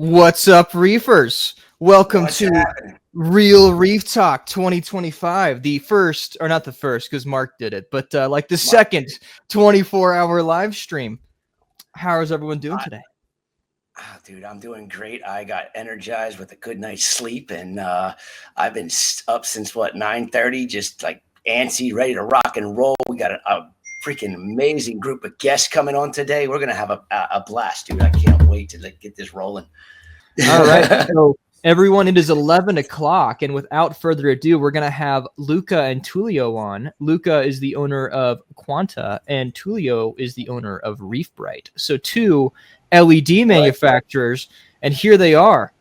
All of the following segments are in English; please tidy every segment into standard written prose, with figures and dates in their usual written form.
What's up, reefers? Welcome to Real Reef Talk 2025. The first, or not the first, because Mark did it, but like the second 24-hour live stream. How is everyone doing today? Dude, I'm doing great. I got energized with a good night's sleep, and I've been up since 9:30, just like antsy, ready to rock and roll. We got a freaking amazing group of guests coming on today. We're gonna have a blast, dude. I can't wait to get this rolling. All right, so everyone, it is 11 o'clock, and without further ado, we're gonna have Luca and Tullio on. Luca is the owner of Quanta, and Tullio is the owner of Reef Bright. So two LED manufacturers, and here they are.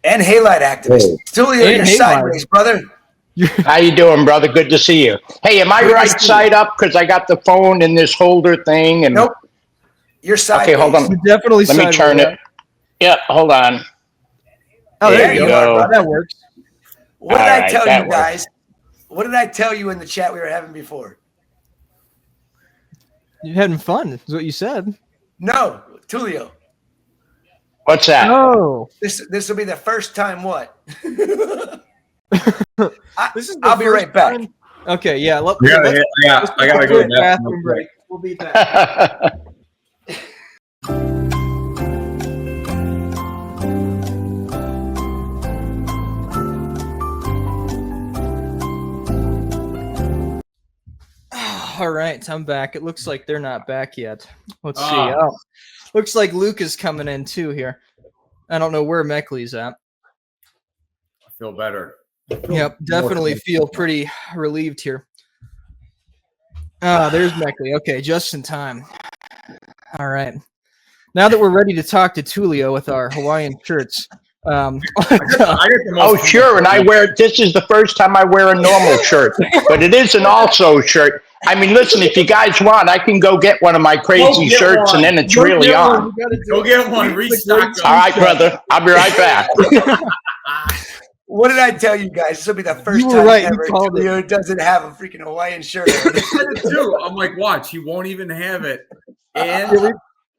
And halide activists. Tullio, you're sideways, brother. How you doing, brother? Good to see you. Hey, am I right side up? Because I got the phone in this holder thing. And nope. You're sideways. Okay, hold on. You're definitely Let me turn it. Yeah, hold on. Oh, there you go. That works. What did I tell you guys? What did I tell you in the chat we were having before? You're having fun, is what you said. No, Tullio. What's that? Oh. This will be the first time what? I'll be right back. Time. Okay, yeah. I gotta go to the bathroom break. We'll be back. All right, I'm back. It looks like they're not back yet. Let's see. Oh, looks like Luke is coming in too here. I don't know where Meckley's at. I feel better. Yep, definitely feel pretty relieved here. There's Meckley. Okay, just in time. All right. Now that we're ready to talk to Tullio with our Hawaiian shirts. Oh, sure. And this is the first time I wear a normal shirt, but it is an also shirt. I mean, listen, if you guys want, I can go get one of my crazy shirts and then it's really on. Go get one. Restock. All right, brother. I'll be right back. What did I tell you guys? This will be the first time ever Tullio doesn't have a freaking Hawaiian shirt. I'm like, watch, he won't even have it. And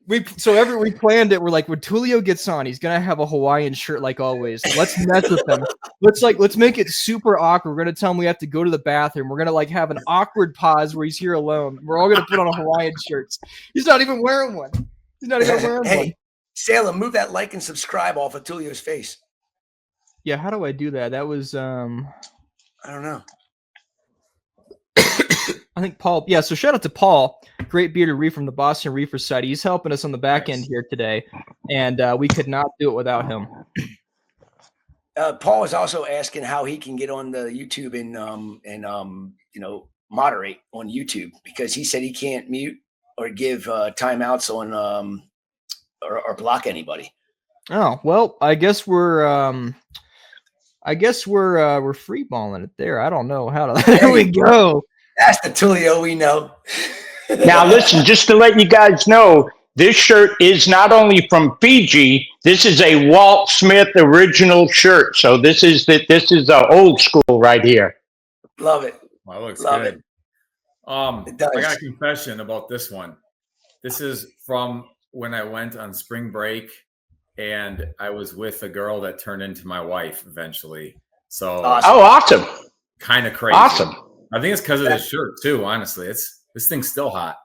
we planned it. We're like, when Tullio gets on, he's gonna have a Hawaiian shirt like always. Let's mess with him. Let's make it super awkward. We're gonna tell him we have to go to the bathroom. We're gonna have an awkward pause where he's here alone. We're all gonna put on a Hawaiian shirts. He's not even wearing one. He's not even wearing one. Hey, Salem, move that like and subscribe off of Tullio's face. Yeah, how do I do that? That was I don't know. I think Paul. Yeah, so shout out to Paul, Great Bearded Reef from the Boston Reefer Society. He's helping us on the back end here today, and we could not do it without him. Paul is also asking how he can get on the YouTube and moderate on YouTube, because he said he can't mute or give timeouts on or block anybody. Oh, well, I guess we're free balling it there. I don't know how to. There we go. That's the Tullio we know. Now, listen, just to let you guys know, this shirt is not only from Fiji. This is a Walt Smith original shirt. So this is old school right here. Love it. Well, that looks Love good. it. I got a confession about this one. This is from when I went on spring break, and I was with a girl that turned into my wife eventually. So awesome. Kind of crazy. Awesome. I think it's because of this shirt too, honestly. This thing's still hot.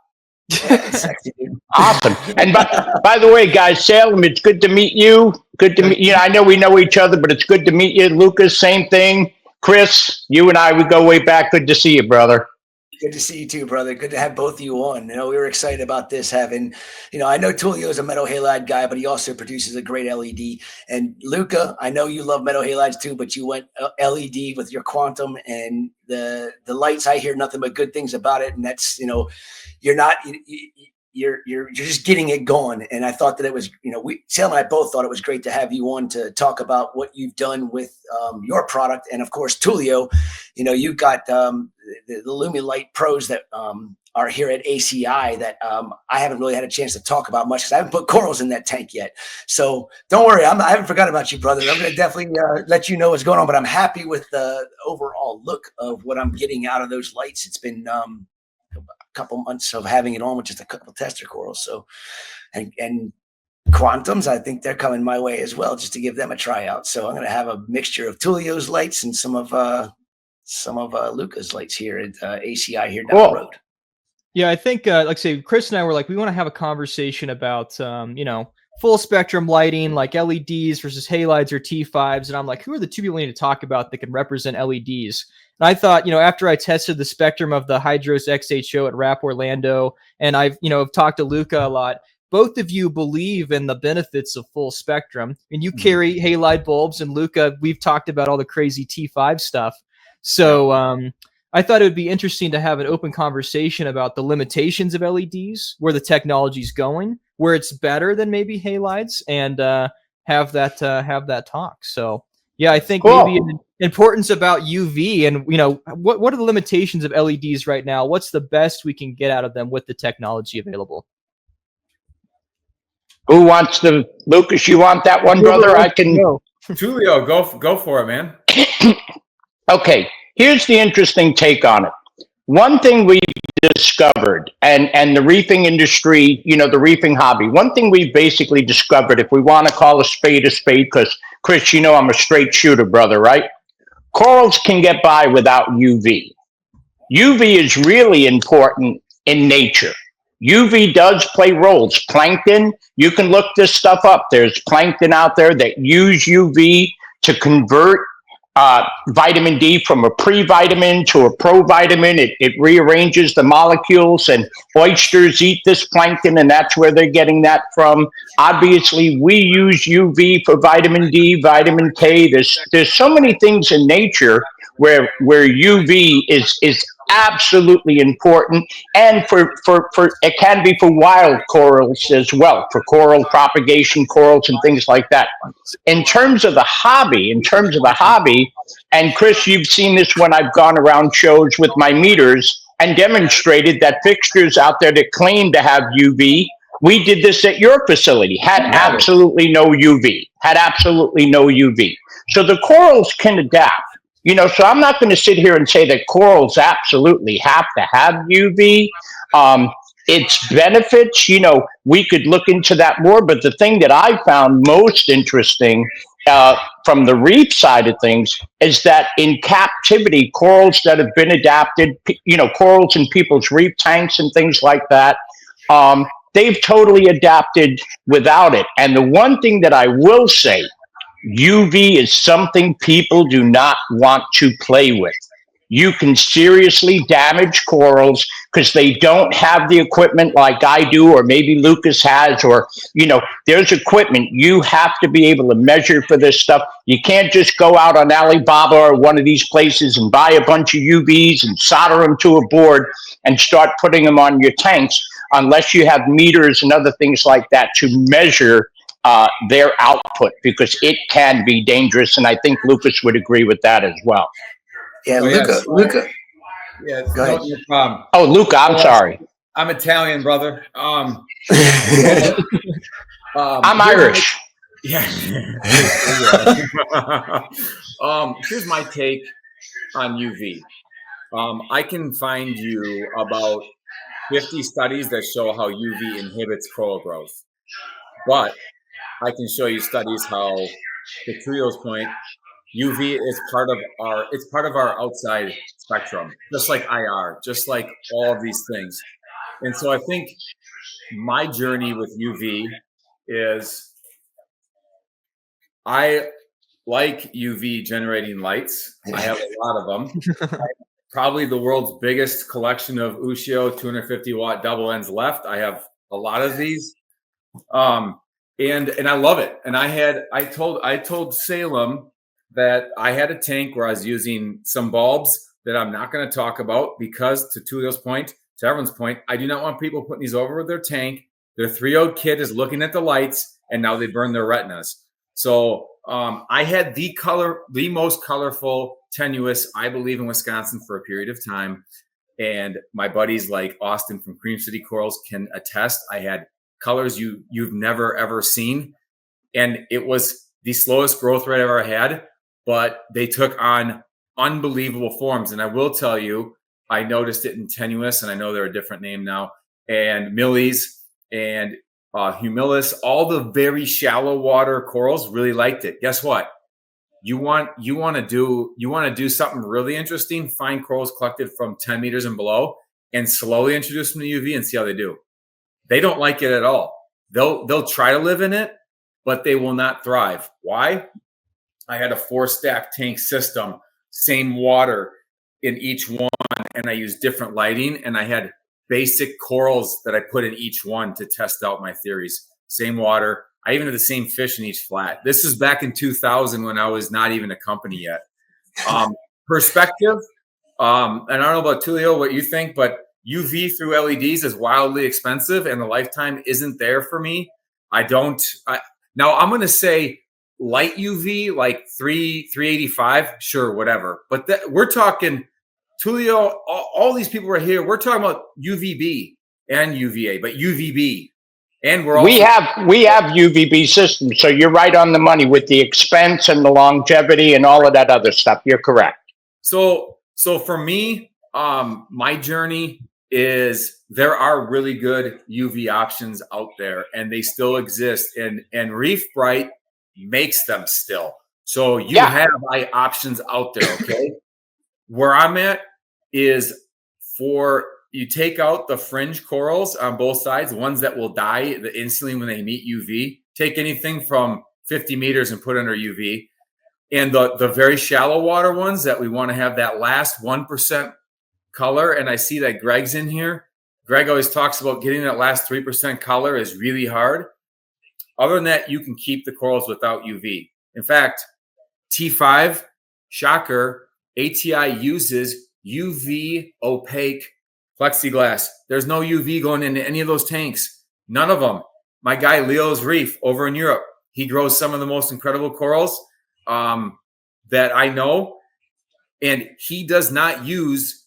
Sexy, dude. Awesome. And by the way, guys, Salem, it's good to meet you. Good to meet you. I know we know each other, but it's good to meet you. Lucas, same thing. Chris, you and I, we go way back. Good to see you, brother. Good to see you too, brother. Good to have both of you on. We were excited about this having, I know Tullio is a metal halide guy, but he also produces a great LED. And Luca, I know you love metal halides too, but you went LED with your Quantum, and the lights, I hear nothing but good things about it. And that's, you're just getting it going. And I thought that it was, Salem and I both thought it was great to have you on to talk about what you've done with your product. And of course, Tullio, you've got the Lumilight Pros that are here at ACI that I haven't really had a chance to talk about much because I haven't put corals in that tank yet. So don't worry, I haven't forgotten about you, brother. I'm going to definitely let you know what's going on, but I'm happy with the overall look of what I'm getting out of those lights. It's been a couple months of having it on with just a couple of tester corals. So, and Quantums, I think they're coming my way as well, just to give them a tryout. So I'm going to have a mixture of Tullio's lights and some of Luca's lights here at ACI here down the road. Yeah, I think, like I say, Chris and I were like, we want to have a conversation about, full spectrum lighting, like LEDs versus halides or T5s. And I'm like, who are the two people we need to talk about that can represent LEDs? And I thought, after I tested the spectrum of the Hydros XHO at RAP Orlando, and I've talked to Luca a lot, both of you believe in the benefits of full spectrum. And you carry halide bulbs, and Luca, we've talked about all the crazy T5 stuff. So I thought it would be interesting to have an open conversation about the limitations of LEDs, where the technology's going, where it's better than maybe halides, and have that talk. So yeah, I think maybe an importance about UV, and what are the limitations of LEDs right now? What's the best we can get out of them with the technology available? Who wants to, Lucas, you want that one, brother? I can. Tullio, go for it, man. Okay, here's the interesting take on it. One thing we discovered, and the reefing industry, the reefing hobby, one thing we've basically discovered, if we want to call a spade, because Chris, I'm a straight shooter, brother, right? Corals can get by without UV. UV is really important in nature. UV does play roles. Plankton, you can look this stuff up. There's plankton out there that use UV to convert vitamin D from a pre-vitamin to a provitamin. It rearranges the molecules, and oysters eat this plankton, and that's where they're getting that from. Obviously, we use UV for vitamin D, vitamin K. There's so many things in nature where UV is absolutely important, and for it can be for wild corals as well, for coral propagation, corals and things like that. In terms of the hobby, and Chris, you've seen this when I've gone around shows with my meters and demonstrated that fixtures out there that claim to have UV, we did this at your facility, had absolutely no UV. So the corals can adapt. So I'm not going to sit here and say that corals absolutely have to have UV. Its benefits, we could look into that more. But the thing that I found most interesting from the reef side of things is that in captivity, corals that have been adapted, corals in people's reef tanks and things like that, they've totally adapted without it. And the one thing that I will say, UV is something people do not want to play with. You can seriously damage corals because they don't have the equipment like I do, or maybe Lucas has, or, there's equipment. You have to be able to measure for this stuff. You can't just go out on Alibaba or one of these places and buy a bunch of UVs and solder them to a board and start putting them on your tanks unless you have meters and other things like that to measure their output, because it can be dangerous. And I think Lucas would agree with that as well. Yeah, Luca. Yeah, go ahead. No problem. Oh, Luca, I'm sorry. I'm Italian, brother. I'm Irish. Yeah. Here's my take on UV. I can find you about 50 studies that show how UV inhibits coral growth, but I can show you studies how, to Tullio's point, UV is part of our outside spectrum, just like IR, just like all of these things. And so I think my journey with UV is I like UV generating lights. I have a lot of them. Probably the world's biggest collection of Ushio 250 watt double ends left. I have a lot of these. And I love it. And I told Salem that I had a tank where I was using some bulbs that I'm not going to talk about because, to Tullio's point, to everyone's point, I do not want people putting these over their tank. Their 3-year-old kid is looking at the lights and now they burn their retinas. So I had the most colorful tenuous, I believe, in Wisconsin for a period of time. And my buddies like Austin from Cream City Corals can attest. I had colors you've never, ever seen. And it was the slowest growth rate I've ever had, but they took on unbelievable forms. And I will tell you, I noticed it in tenuous, and I know they're a different name now, and millies. And humilis, all the very shallow water corals really liked it. Guess what? You want to do something really interesting, find corals collected from 10 meters and below and slowly introduce them to UV and see how they do. They don't like it at all. They'll try to live in it, but they will not thrive. Why? I had a 4-stack tank system, same water in each one, and I used different lighting, and I had basic corals that I put in each one to test out my theories. Same water. I even had the same fish in each flat. This is back in 2000 when I was not even a company yet. Perspective. And I don't know about Tullio, what you think, but UV through LEDs is wildly expensive and the lifetime isn't there for me. Now I'm going to say light UV, like 385, sure, whatever. But we're talking Tullio, all these people right here, we're talking about UVB and UVA, but UVB. And we have UVB systems, so you're right on the money with the expense and the longevity and all of that other stuff. You're correct. So for me, my journey is there are really good UV options out there, and they still exist. And Reef Bright makes them still. So you have options out there. Okay, where I'm at is you take out the fringe corals on both sides, ones that will die instantly when they meet UV. Take anything from 50 meters and put under UV. And the very shallow water ones that we want to have that last 1% color. And I see that Greg's in here. Greg always talks about getting that last 3% color is really hard. Other than that, you can keep the corals without UV. In fact, T5, shocker, ATI uses UV opaque plexiglass. There's no UV going into any of those tanks. None of them. My guy, Leo's Reef over in Europe, he grows some of the most incredible corals that I know. And he does not use,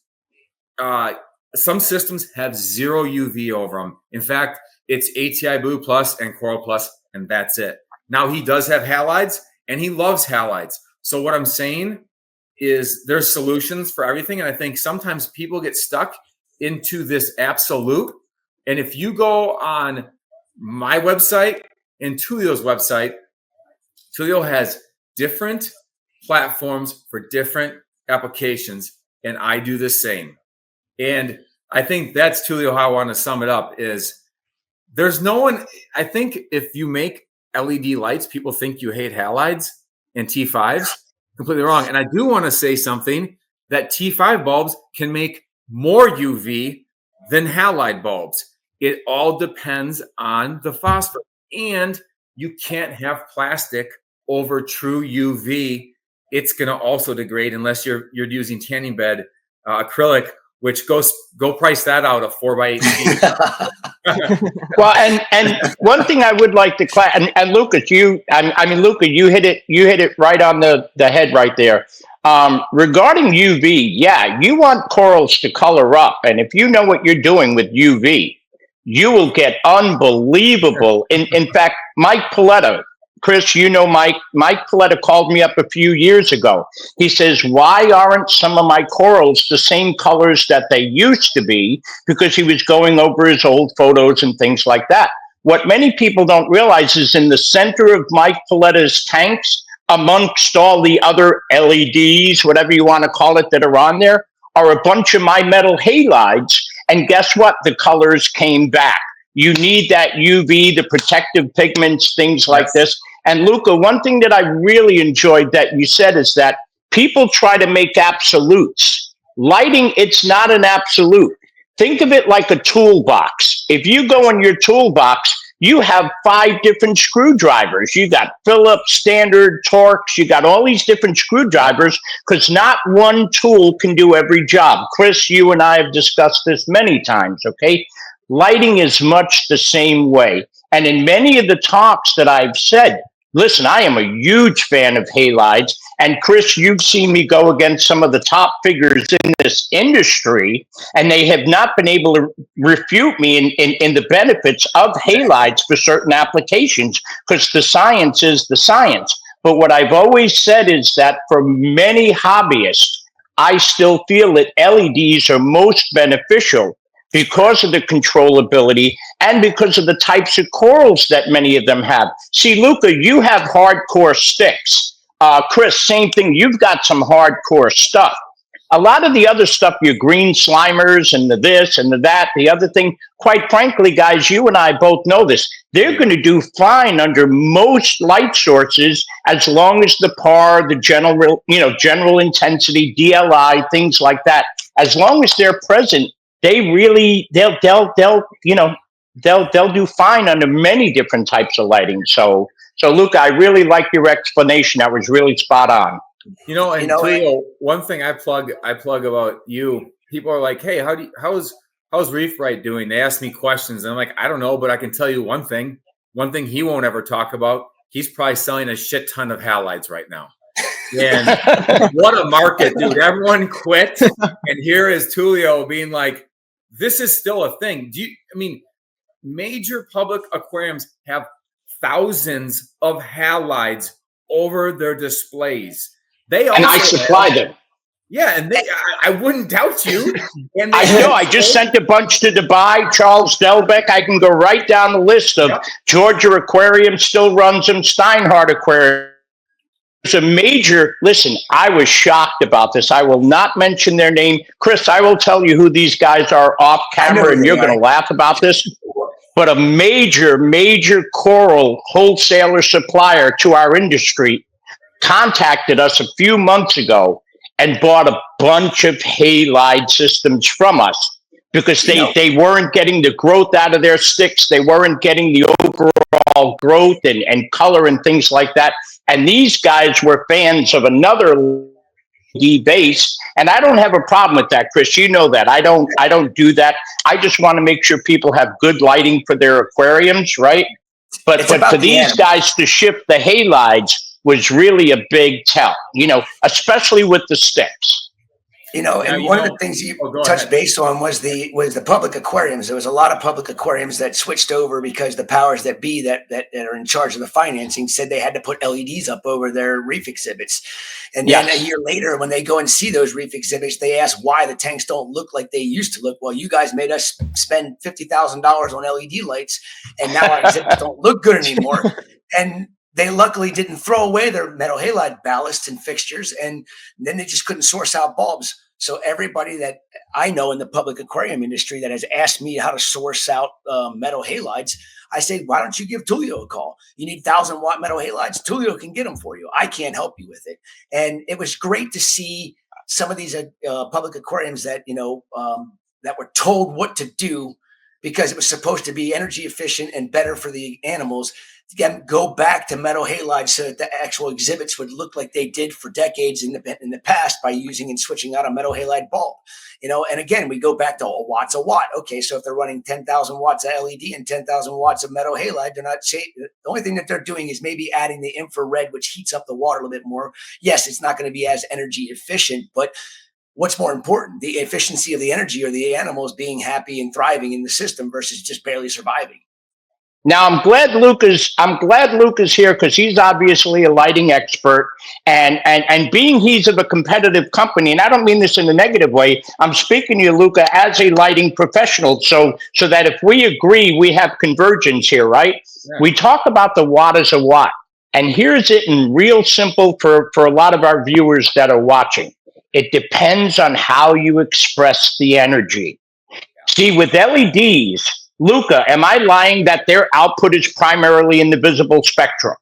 some systems have 0 UV over them. In fact, it's ATI Blue Plus and Coral Plus, and that's it. Now, he does have halides, and he loves halides. So what I'm saying is there's solutions for everything. And I think sometimes people get stuck into this absolute. And if you go on my website and Tullio's website, Tullio has different platforms for different applications, and I do the same. And I think that's Tullio how I want to sum it up is there's no one, I think if you make LED lights, people think you hate halides and T5s. Completely wrong. And I do want to say something that T5 bulbs can make more UV than halide bulbs. It all depends on the phosphorus. And you can't have plastic over true UV. It's going to also degrade unless you're using tanning bed acrylic, which go price that out of 4x8. Well, and one thing I would like to and Lucas, Luca, you hit it right on the head right there. Regarding UV, you want corals to color up, and if you know what you're doing with UV, you will get unbelievable. In fact, Mike Paletta, Chris, you know Mike Paletta called me up a few years ago. He says, why aren't some of my corals the same colors that they used to be? Because he was going over his old photos and things like that. What many people don't realize is in the center of Mike Paletta's tanks, amongst all the other LEDs, whatever you want to call it, that are on there, are a bunch of my metal halides. And guess what? The colors came back. You need that UV, the protective pigments, things like this. And Luca, one thing that I really enjoyed that you said is that people try to make absolutes. Lighting, it's not an absolute. Think of it like a toolbox. If you go in your toolbox, you have 5 different screwdrivers. You got Phillips, Standard, Torx. You got all these different screwdrivers because not one tool can do every job. Chris, you and I have discussed this many times, okay? Lighting is much the same way. And in many of the talks that I've said, listen, I am a huge fan of halides. And Chris, you've seen me go against some of the top figures in this industry, and they have not been able to refute me in the benefits of halides for certain applications because the science is the science. But what I've always said is that for many hobbyists, I still feel that LEDs are most beneficial because of the controllability and because of the types of corals that many of them have. See, Luca, you have hardcore sticks. Chris, same thing. You've got some hardcore stuff. A lot of the other stuff, your green slimers and the this and the that, the other thing, quite frankly, guys, you and I both know this. They're going to do fine under most light sources as long as the PAR, the general intensity, DLI, things like that. As long as they're present, they'll do fine under many different types of lighting. So Luca, I really like your explanation. That was really spot on. Tullio, one thing I plug about you, people are like, hey, how's Reef Right doing? They ask me questions and I'm like, I don't know, but I can tell you one thing he won't ever talk about. He's probably selling a shit ton of halides right now. And what a market, dude. Everyone quit. And here is Tullio being like, this is still a thing. Major public aquariums have thousands of halides over their displays. And I supply them. Yeah, and I wouldn't doubt you. And I know. I just sent a bunch to Dubai. Charles Delbeck. I can go right down the list of Georgia Aquarium still runs them. Steinhardt Aquarium. It's a major. Listen, I was shocked about this. I will not mention their name. Chris, I will tell you who these guys are off camera, and you're going to laugh about this. But a major coral wholesaler supplier to our industry contacted us a few months ago and bought a bunch of halide systems from us because they weren't getting the growth out of their sticks. They weren't getting the overall growth and color and things like that. And these guys were fans of another base, and I don't have a problem with that, Chris. You know that. I don't do that. I just want to make sure people have good lighting for their aquariums, right? But for these guys to ship the halides was really a big tell, especially with the sticks. And one of the things you touched base on was the public aquariums. There was a lot of public aquariums that switched over because the powers that be that are in charge of the financing said they had to put LEDs up over their reef exhibits. And then a year later, when they go and see those reef exhibits, they ask why the tanks don't look like they used to look. Well, you guys made us spend $50,000 on LED lights, and now our exhibits don't look good anymore. And they luckily didn't throw away their metal halide ballasts and fixtures, and then they just couldn't source out bulbs. So everybody that I know in the public aquarium industry that has asked me how to source out metal halides, I say, why don't you give Tullio a call? You need 1,000-watt metal halides? Tullio can get them for you. I can't help you with it. And it was great to see some of these public aquariums that, that were told what to do because it was supposed to be energy efficient and better for the animals. Again, go back to metal halides so that the actual exhibits would look like they did for decades in the past by using and switching out a metal halide bulb. And again, we go back to watts a watt. Okay, so if they're running 10,000 watts of LED and 10,000 watts of metal halide, they're not the only thing that they're doing is maybe adding the infrared, which heats up the water a little bit more. Yes, it's not going to be as energy efficient, but what's more important, the efficiency of the energy or the animals being happy and thriving in the system versus just barely surviving? Now, I'm glad Luca's here because he's obviously a lighting expert, and being he's of a competitive company, and I don't mean this in a negative way. I'm speaking to you, Luca, as a lighting professional, so that if we agree, we have convergence here, right? Yeah. We talk about the watt as a watt, and here's it in real simple for a lot of our viewers that are watching. It depends on how you express the energy. See, with LEDs, Luca, am I lying that their output is primarily in the visible spectrum?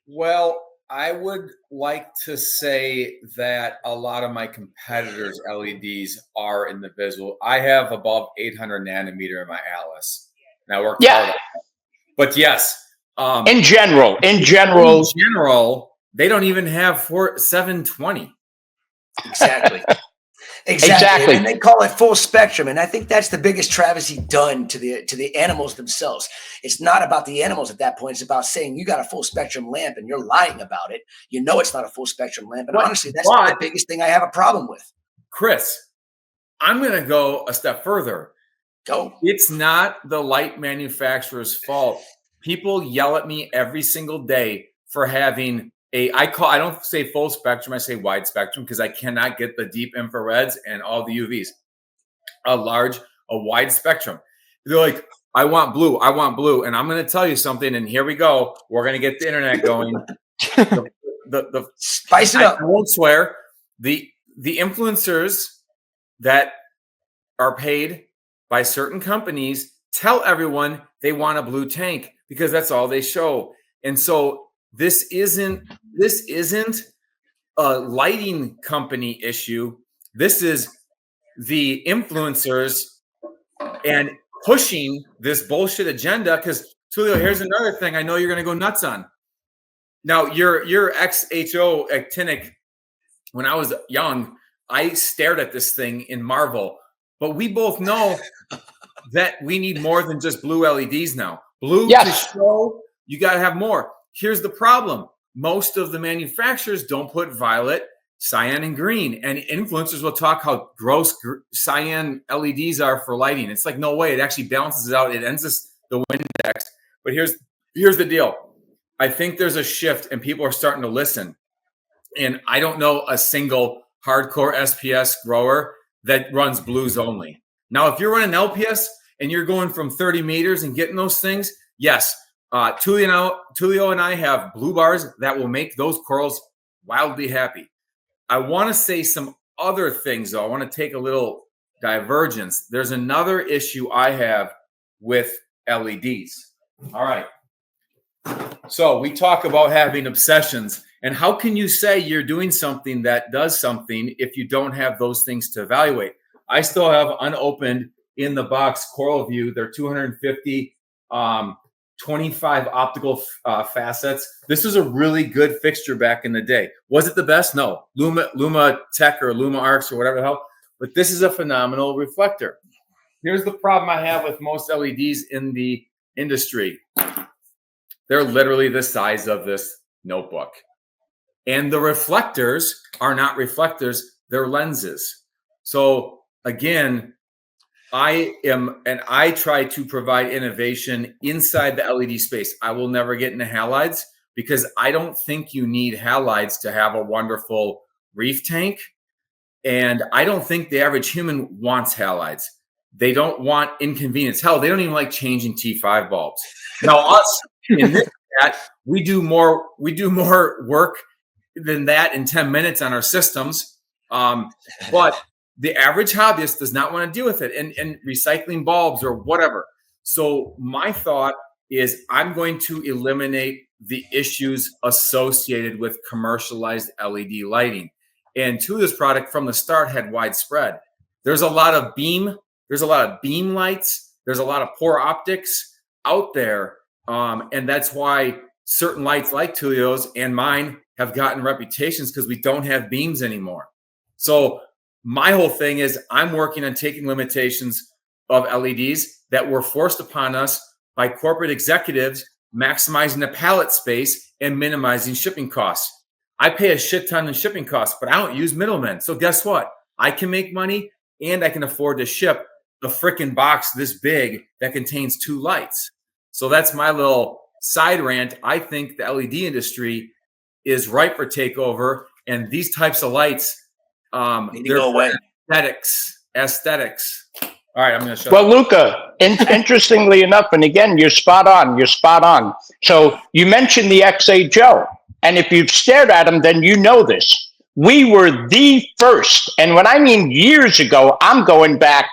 Well, I would like to say that a lot of my competitors' LEDs are in the visible. I have above 800 nanometer in my Alice, and I work hard on that. But yes, in general, they don't even have 720. Exactly. And they call it full spectrum. And I think that's the biggest travesty done to the animals themselves. It's not about the animals at that point. It's about saying you got a full spectrum lamp and you're lying about it. You know it's not a full spectrum lamp. And honestly, that's the biggest thing I have a problem with. Chris, I'm going to go a step further. Go. It's not the light manufacturer's fault. People yell at me every single day for having I don't say full spectrum, I say wide spectrum because I cannot get the deep infrareds and all the UVs. A large a wide spectrum. They're like, I want blue. And I'm going to tell you something. And here we go. We're going to get the internet going. the Spice it up. I won't swear. The influencers that are paid by certain companies tell everyone they want a blue tank because that's all they show. And so this isn't a lighting company issue. This is the influencers and pushing this bullshit agenda. Because Tullio, here's another thing I know you're going to go nuts on. Now, your ex-HO actinic, when I was young, I stared at this thing in marvel. But we both know that we need more than just blue LEDs now. Blue to show, you got to have more. Here's the problem. Most of the manufacturers don't put violet, cyan, and green. And influencers will talk how gross cyan LEDs are for lighting. It's like, no way. It actually balances it out. It ends the Windex. But here's the deal. I think there's a shift and people are starting to listen. And I don't know a single hardcore SPS grower that runs blues only. Now, if you're running LPS and you're going from 30 meters and getting those things, yes, Tullio and I have blue bars that will make those corals wildly happy. I want to say some other things, though. I want to take a little divergence. There's another issue I have with LEDs. All right. So we talk about having obsessions. And how can you say you're doing something that does something if you don't have those things to evaluate? I still have unopened in the box Coral View. They're 250, 25 optical facets. This was a really good fixture back in the day. Was it the best? No. Luma Tech or Luma Arcs or whatever the hell. But this is a phenomenal reflector. Here's the problem I have with most LEDs in the industry. They're literally the size of this notebook. And the reflectors are not reflectors, they're lenses. So again, I try to provide innovation inside the LED space. I will never get into halides because I don't think you need halides to have a wonderful reef tank. And I don't think the average human wants halides. They don't want inconvenience. Hell, they don't even like changing T5 bulbs. Now us in this chat, we do more work than that in 10 minutes on our systems. But the average hobbyist does not want to deal with it and recycling bulbs or whatever. So my thought is I'm going to eliminate the issues associated with commercialized LED lighting. And Tullio's product from the start had widespread. There's a lot of beam lights. There's a lot of poor optics out there. And that's why certain lights like Tullio's and mine have gotten reputations because we don't have beams anymore. So my whole thing is I'm working on taking limitations of LEDs that were forced upon us by corporate executives, maximizing the pallet space and minimizing shipping costs. I pay a shit ton in shipping costs, but I don't use middlemen. So guess what? I can make money and I can afford to ship a freaking box this big that contains 2 lights. So that's my little side rant. I think the LED industry is ripe for takeover, and these types of lights, need to go away. Aesthetics. All right, I'm going to shut Well, up. Luca, interestingly enough, and again, you're spot on. So you mentioned the XHO, and if you've stared at them, then you know this. We were the first, and when I mean years ago, I'm going back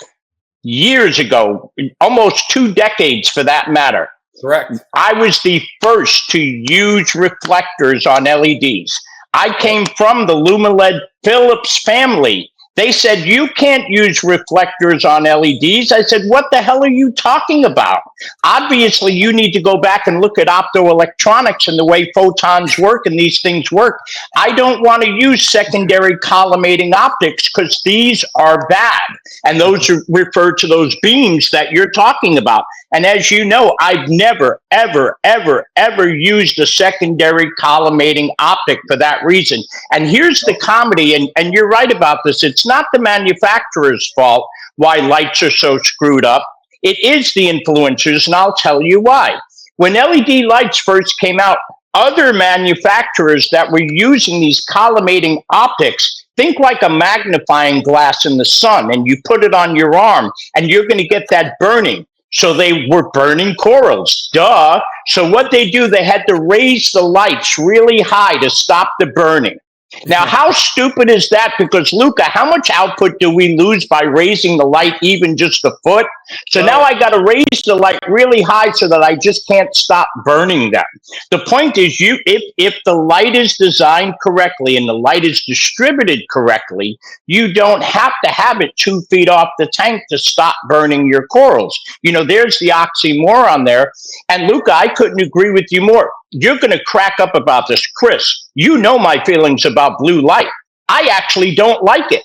years ago, almost 2 decades for that matter. Correct. I was the first to use reflectors on LEDs. I came from the LumaLED Philips family. They said, you can't use reflectors on LEDs. I said, what the hell are you talking about? Obviously, you need to go back and look at optoelectronics and the way photons work and these things work. I don't want to use secondary collimating optics because these are bad. And those refer to those beams that you're talking about. And as you know, I've never, ever, ever, ever used a secondary collimating optic for that reason. And here's the comedy, and you're right about this. It's not the manufacturer's fault why lights are so screwed up. It is the influencers, and I'll tell you why. When LED lights first came out, other manufacturers that were using these collimating optics Think like a magnifying glass in the sun, and you put it on your arm, and you're going to get that burning. So they were burning corals, duh. So what they do, they had to raise the lights really high to stop the burning. Now, how stupid is that? Because, Luca, how much output do we lose by raising the light even just a foot? So now I got to raise the light really high so that I just can't stop burning them. The point is, if the light is designed correctly and the light is distributed correctly, you don't have to have it 2 feet off the tank to stop burning your corals. You know, there's the oxymoron there. And, Luca, I couldn't agree with you more. You're going to crack up about this. Chris, you know my feelings about blue light. I actually don't like it.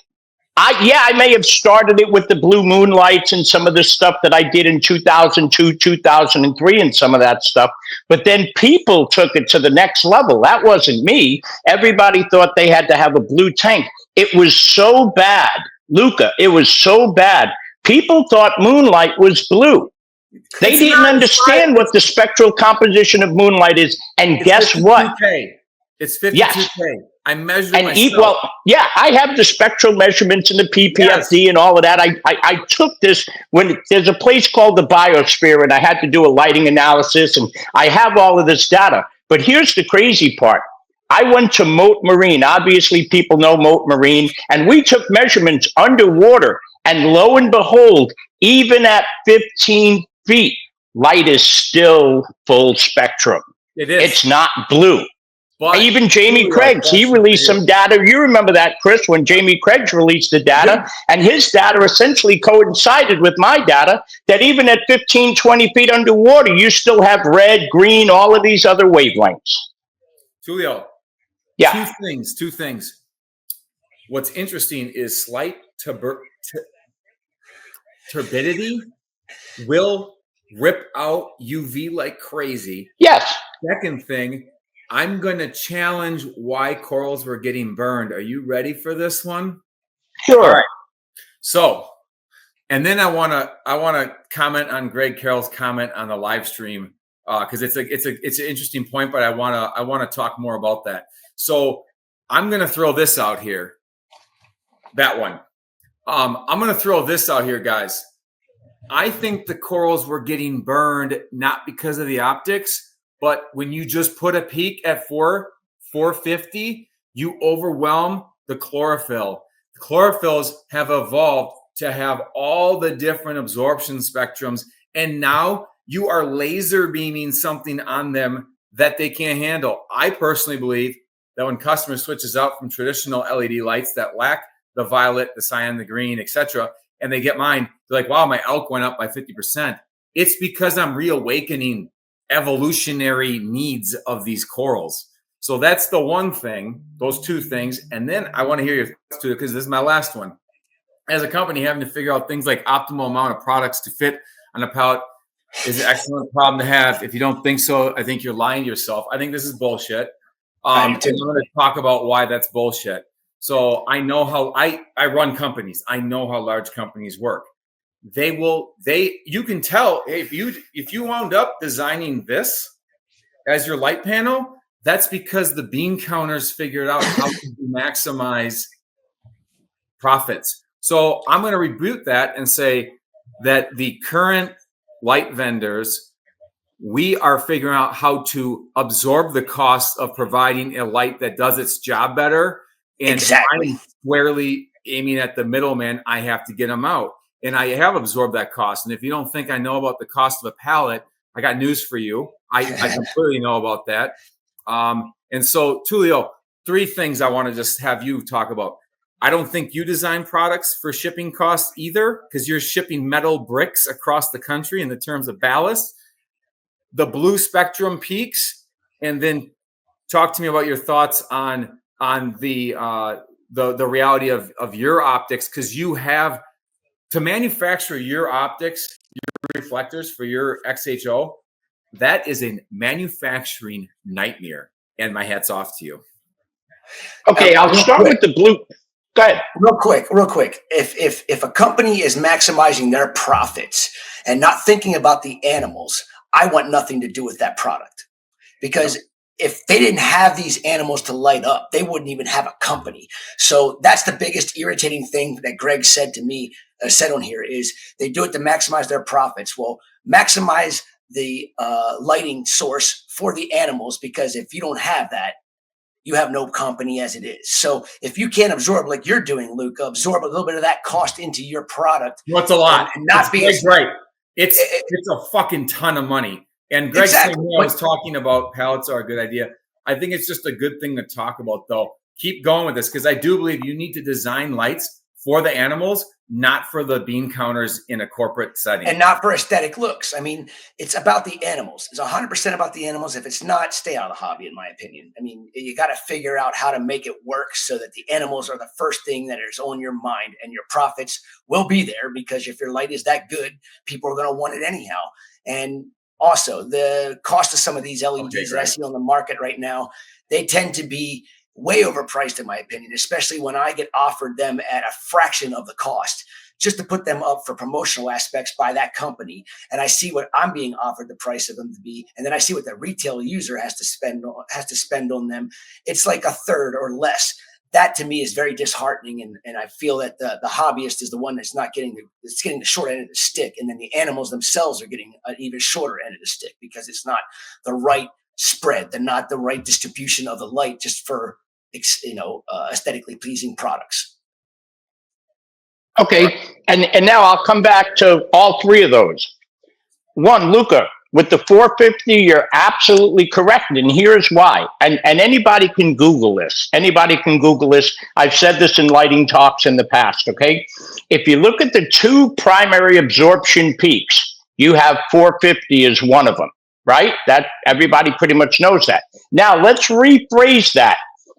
I may have started it with the blue moonlights and some of the stuff that I did in 2002, 2003 and some of that stuff. But then people took it to the next level. That wasn't me. Everybody thought they had to have a blue tank. It was so bad, Luca, it was so bad. People thought moonlight was blue. They didn't understand what the spectral composition of moonlight is. And guess what? It's 52K. Yes. I measured it myself. I have the spectral measurements and the PPFD and all of that. I took this when there's a place called the Biosphere, and I had to do a lighting analysis, and I have all of this data. But here's the crazy part. I went to Moat Marine. Obviously, people know Moat Marine. And we took measurements underwater. And lo and behold, even at 15 feet, light is still full spectrum. It is. It's not blue. But even Jamie Craig's, he released some data. You remember that, Chris, when Jamie Craig's released the data, and his data essentially coincided with my data, that even at 15, 20 feet underwater, you still have red, green, all of these other wavelengths. Tullio, yeah. Two things. What's interesting is slight turbidity will rip out UV like crazy. Yes. Second thing, I'm going to challenge why corals were getting burned. Are you ready for this one? Sure. All right. So, and then I want to comment on Greg Carroll's comment on the live stream because it's an interesting point, but I want to talk more about that. So I'm going to throw this out here. That one. I'm going to throw this out here, guys. I think the corals were getting burned not because of the optics, but when you just put a peak at 450, you overwhelm the chlorophyll. The chlorophylls have evolved to have all the different absorption spectrums, and now you are laser beaming something on them that they can't handle. I personally believe that when customers switches out from traditional LED lights that lack the violet, the cyan, the green, etc., and they get mine, they're like, wow, my elk went up by 50%. It's because I'm reawakening evolutionary needs of these corals. So that's the one thing, those two things. And then I want to hear your thoughts too, because this is my last one. As a company, having to figure out things like optimal amount of products to fit on a pallet is an excellent problem to have. If you don't think so, I think you're lying to yourself. I think this is bullshit. I'm going to talk about why that's bullshit. So I know how I run companies. I know how large companies work. You can tell if you wound up designing this as your light panel, that's because the bean counters figured out how to maximize profits. So I'm going to reboot that and say that the current light vendors, we are figuring out how to absorb the cost of providing a light that does its job better. And I'm squarely aiming at the middleman. I have to get them out. And I have absorbed that cost. And if you don't think I know about the cost of a pallet, I got news for you. I completely know about that. And so, Tullio, 3 things I want to just have you talk about. I don't think you design products for shipping costs either, because you're shipping metal bricks across the country in the terms of ballast. The blue spectrum peaks, and then talk to me about your thoughts on the reality of your optics, because you have to manufacture your optics, your reflectors for your XHO. That is a manufacturing nightmare, and my hat's off to you. Okay, I'll start with the blue. Go ahead. Real quick. If a company is maximizing their profits and not thinking about the animals, I want nothing to do with that product, because if they didn't have these animals to light up, they wouldn't even have a company. So that's the biggest irritating thing that Greg said to me, said on here, is they do it to maximize their profits. Well, maximize the lighting source for the animals, because if you don't have that, you have no company as it is. So if you can't absorb, like you're doing, Luca, absorb a little bit of that cost into your product. What's a lot? And not be right. It's a fucking ton of money. And Greg saying, I was talking about pallets are a good idea. I think it's just a good thing to talk about, though. Keep going with this, because I do believe you need to design lights for the animals, not for the bean counters in a corporate setting. And not for aesthetic looks. I mean, it's about the animals. It's 100% about the animals. If it's not, stay out of the hobby, in my opinion. I mean, you got to figure out how to make it work so that the animals are the first thing that is on your mind, and your profits will be there, because if your light is that good, people are going to want it anyhow. And also, the cost of some of these LEDs that I see on the market right now, they tend to be way overpriced, in my opinion, especially when I get offered them at a fraction of the cost, just to put them up for promotional aspects by that company. And I see what I'm being offered the price of them to be, and then I see what the retail user has to spend on them. It's like a third or less. That to me is very disheartening, and I feel that the hobbyist is the one that's not getting the short end of the stick, and then the animals themselves are getting an even shorter end of the stick, because it's not the right spread, not the right distribution of the light, just for aesthetically pleasing products. Okay, and now I'll come back to all three of those. One, Luca, with the 450, you're absolutely correct, and here's why. And anybody can Google this. Anybody can Google this. I've said this in lighting talks in the past, okay? If you look at the two primary absorption peaks, you have 450 as one of them, right? That everybody pretty much knows that. Now, let's rephrase that.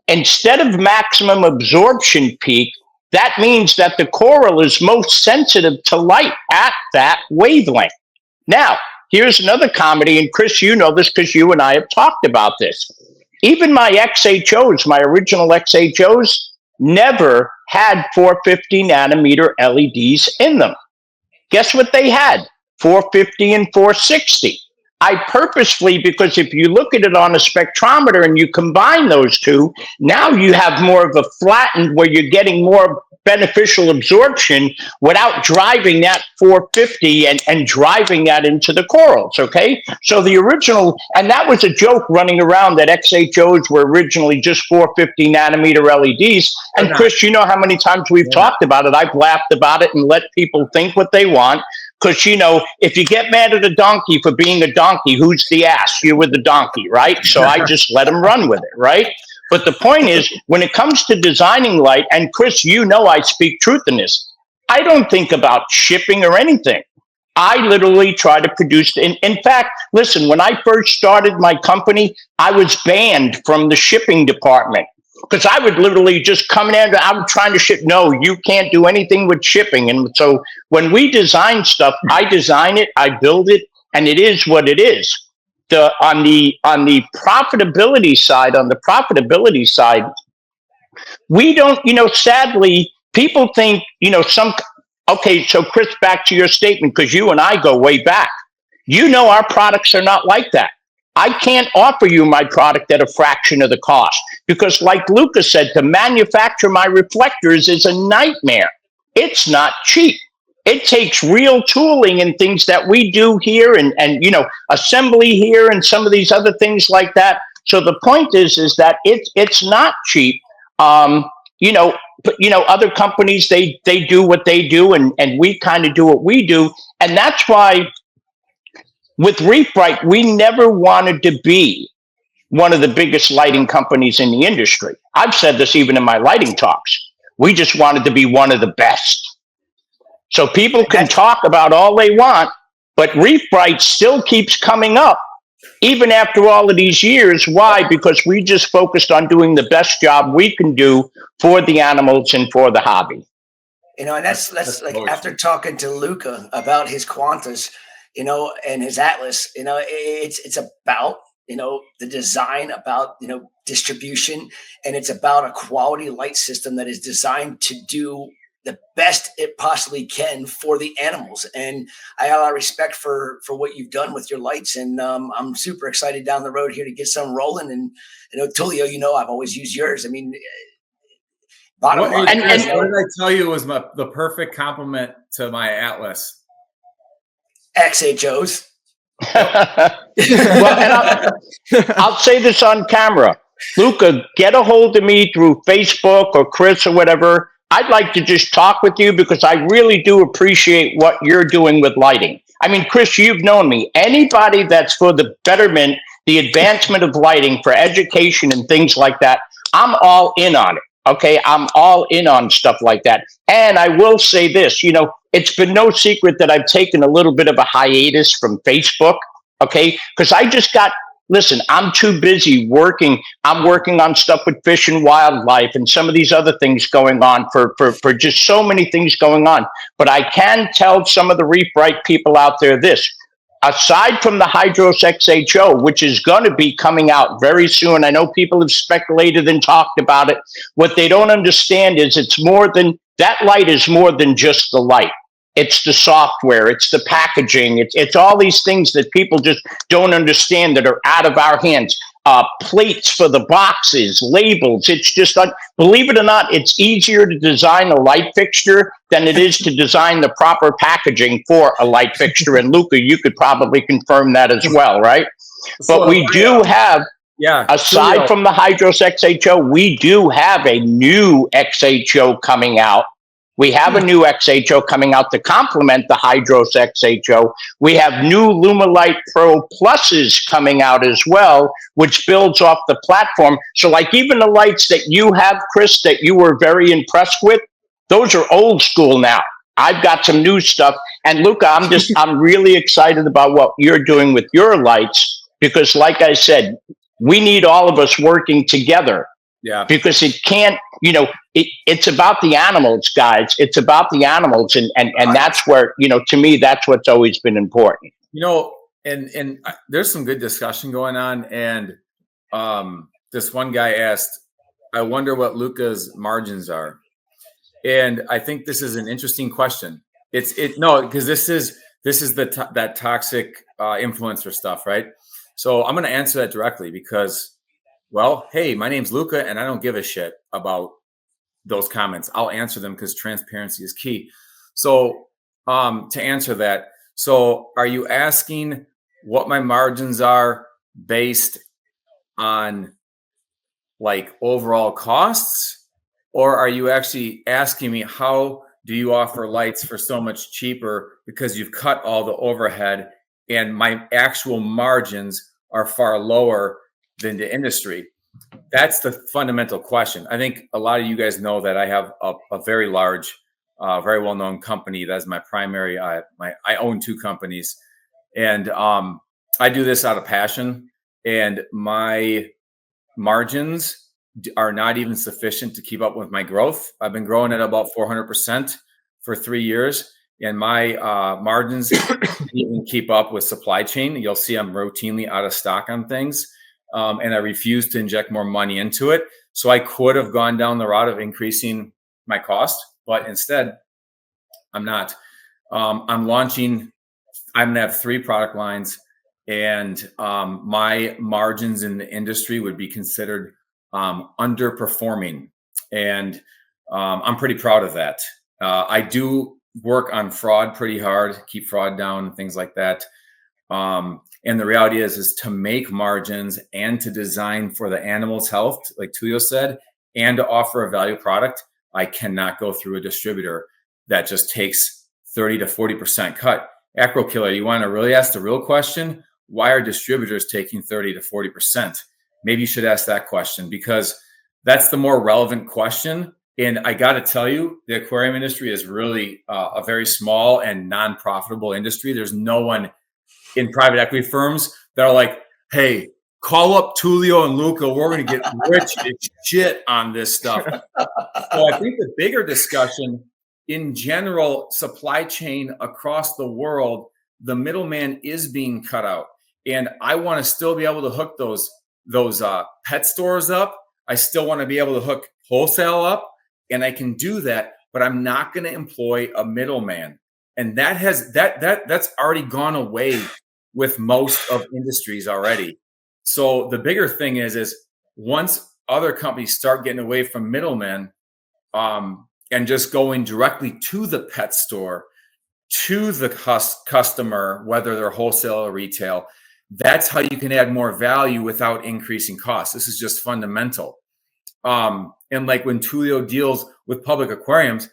Instead of maximum absorption peak, that means that the coral is most sensitive to light at that wavelength. Now, here's another comedy, and Chris, you know this because you and I have talked about this. Even my XHOs, my original XHOs, never had 450 nanometer LEDs in them. Guess what they had? 450 and 460. I purposefully, because if you look at it on a spectrometer and you combine those two, now you have more of a flattened, where you're getting more beneficial absorption without driving that 450 and driving that into the corals, okay? So the original, and that was a joke running around, that XHOs were originally just 450 nanometer LEDs. And Chris, you know how many times we've talked about it. I've laughed about it and let people think what they want. Because, if you get mad at a donkey for being a donkey, who's the ass? You were the donkey, right? So I just let him run with it, right? But the point is, when it comes to designing light, and Chris, I speak truth in this, I don't think about shipping or anything. I literally try to produce. In fact, listen, when I first started my company, I was banned from the shipping department. Because I would literally just come in, I'm trying to ship. No, you can't do anything with shipping. And so when we design stuff, I design it, I build it, and it is what it is. On the profitability side, we don't, sadly, people think, okay, so Chris, back to your statement, because you and I go way back. Our products are not like that. I can't offer you my product at a fraction of the cost, because like Luca said, to manufacture my reflectors is a nightmare. It's not cheap. It takes real tooling and things that we do here, and assembly here and some of these other things like that. So the point is that it's not cheap. But other companies, they do what they do, and we kind of do what we do. And that's why with Reef Bright, we never wanted to be one of the biggest lighting companies in the industry. I've said this even in my lighting talks. We just wanted to be one of the best. So people can talk about all they want, but Reef Bright still keeps coming up, even after all of these years. Why? Because we just focused on doing the best job we can do for the animals and for the hobby. And that's like, after talking to Luca about his Quantas, and his Atlas, it's about, the design, about, distribution, and it's about a quality light system that is designed to do the best it possibly can for the animals. And I have a lot of respect for what you've done with your lights. And I'm super excited down the road here to get some rolling. And Tullio, I've always used yours. I mean, bottom line. What did I tell you was the perfect compliment to my Atlas? XHOs. Well, and I'll say this on camera. Luca, get a hold of me through Facebook or Chris or whatever. I'd like to just talk with you because I really do appreciate what you're doing with lighting. I mean, Chris, you've known me. Anybody that's for the betterment, the advancement of lighting for education and things like that, I'm all in on it. Okay, I'm all in on stuff like that. And I will say this, it's been no secret that I've taken a little bit of a hiatus from Facebook. Okay, because listen, I'm too busy working. I'm working on stuff with fish and wildlife and some of these other things going on for just so many things going on. But I can tell some of the Reef Right people out there this. Aside from the Hydros XHO, which is going to be coming out very soon, I know people have speculated and talked about it. What they don't understand is that light is more than just the light. It's the software, it's the packaging, it's all these things that people just don't understand that are out of our hands. Plates for the boxes, labels. It's just, believe it or not, it's easier to design a light fixture than it is to design the proper packaging for a light fixture. And Luca, you could probably confirm that as well, right? But we do have, aside from the Hydros XHO, we do have a new XHO coming out. We have a new XHO coming out to complement the Hydros XHO. We have new Lumilite Pro Pluses coming out as well, which builds off the platform. So like even the lights that you have, Chris, that you were very impressed with, those are old school now. I've got some new stuff. And Luca, I'm really excited about what you're doing with your lights because like I said, we need all of us working together. Yeah. Because it can't, it's about the animals, guys. It's about the animals. And that's where, to me, that's what's always been important. And there's some good discussion going on. And this one guy asked, I wonder what Luca's margins are. And I think this is an interesting question. Because this is that toxic influencer stuff, right? So I'm going to answer that directly because, well, hey, my name's Luca, and I don't give a shit about those comments. I'll answer them because transparency is key. So to answer that, so are you asking what my margins are based on like overall costs? Or are you actually asking me how do you offer lights for so much cheaper because you've cut all the overhead and my actual margins are far lower than the industry? That's the fundamental question. I think a lot of you guys know that I have a very large, very well-known company. That's my primary. I own two companies, and I do this out of passion. And my margins are not even sufficient to keep up with my growth. I've been growing at about 400% for 3 years, and my margins can't even keep up with supply chain. You'll see I'm routinely out of stock on things. And I refuse to inject more money into it. So I could have gone down the route of increasing my cost, but instead I'm not. I'm going to have 3 product lines, and my margins in the industry would be considered underperforming. And I'm pretty proud of that. I do work on fraud pretty hard, keep fraud down and things like that. And the reality is to make margins and to design for the animal's health, like Tullio said, and to offer a value product, I cannot go through a distributor that just takes 30 to 40% cut. Aquaculture, you want to really ask the real question? Why are distributors taking 30 to 40%? Maybe you should ask that question because that's the more relevant question. And I got to tell you, the aquarium industry is really a very small and non-profitable industry. There's no one in private equity firms that are like, hey, call up Tullio and Luca. We're going to get rich as shit on this stuff. So I think the bigger discussion in general, supply chain across the world, the middleman is being cut out. And I want to still be able to hook those pet stores up. I still want to be able to hook wholesale up. And I can do that but I'm not going to employ a middleman. And that's already gone away with most of industries already. So the bigger thing is once other companies start getting away from middlemen, and just going directly to the pet store, to the customer, whether they're wholesale or retail, that's how you can add more value without increasing costs. This is just fundamental. And like when Tullio deals with public aquariums,